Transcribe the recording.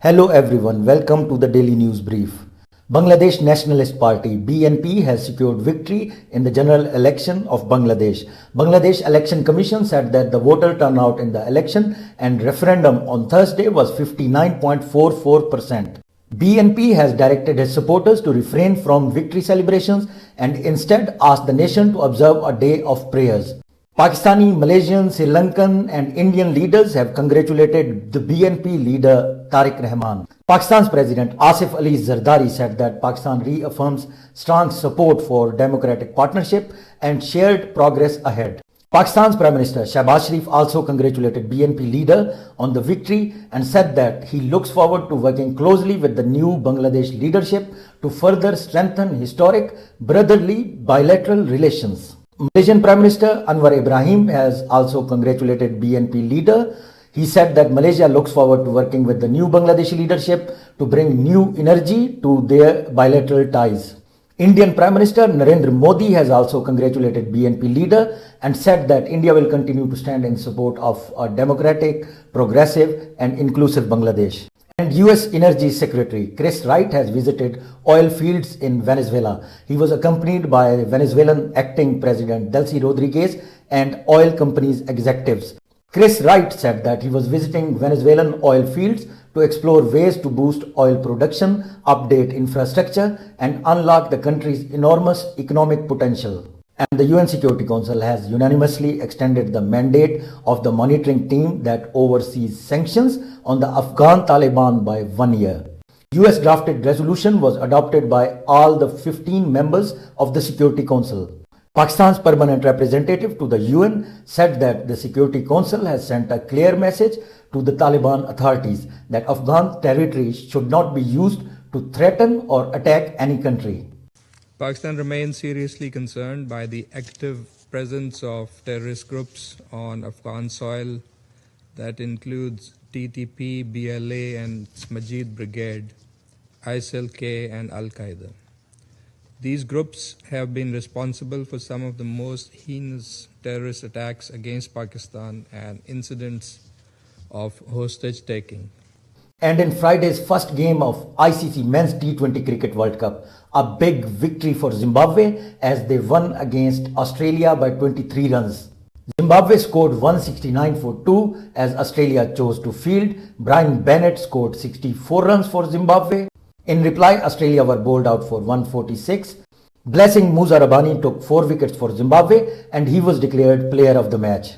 Hello everyone, welcome to the Daily News Brief. Bangladesh Nationalist Party BNP has secured victory in the general election of Bangladesh. Bangladesh Election Commission said that the voter turnout in the election and referendum on Thursday was 59.44%. BNP has directed its supporters to refrain from victory celebrations and instead asked the nation to observe a day of prayers. Pakistani, Malaysian, Sri Lankan and Indian leaders have congratulated the BNP leader Tariq Rahman. Pakistan's President Asif Ali Zardari said that Pakistan reaffirms strong support for democratic partnership and shared progress ahead. Pakistan's Prime Minister Shehbaz Sharif also congratulated BNP leader on the victory and said that he looks forward to working closely with the new Bangladesh leadership to further strengthen historic, brotherly, bilateral relations. Malaysian Prime Minister Anwar Ibrahim has also congratulated BNP leader. He said that Malaysia looks forward to working with the new Bangladeshi leadership to bring new energy to their bilateral ties. Indian Prime Minister Narendra Modi has also congratulated BNP leader and said that India will continue to stand in support of a democratic, progressive and inclusive Bangladesh. And US Energy Secretary Chris Wright has visited oil fields in Venezuela. He was accompanied by Venezuelan acting President Delcy Rodriguez and oil companies executives. Chris Wright said that he was visiting Venezuelan oil fields to explore ways to boost oil production, update infrastructure, and unlock the country's enormous economic potential. And the UN Security Council has unanimously extended the mandate of the monitoring team that oversees sanctions on the Afghan Taliban by 1 year. US drafted resolution was adopted by all the 15 members of the Security Council. Pakistan's permanent representative to the UN said that the Security Council has sent a clear message to the Taliban authorities that Afghan territory should not be used to threaten or attack any country. Pakistan remains seriously concerned by the active presence of terrorist groups on Afghan soil that includes TTP, BLA and Majid Brigade, ISIL-K and Al-Qaeda. These groups have been responsible for some of the most heinous terrorist attacks against Pakistan and incidents of hostage-taking. And in Friday's first game of ICC Men's T20 Cricket World Cup, a big victory for Zimbabwe as they won against Australia by 23 runs. Zimbabwe scored 169 for 2 as Australia chose to field. Brian Bennett scored 64 runs for Zimbabwe. In reply, Australia were bowled out for 146. Blessing Musa Rabani took 4 wickets for Zimbabwe and he was declared player of the match.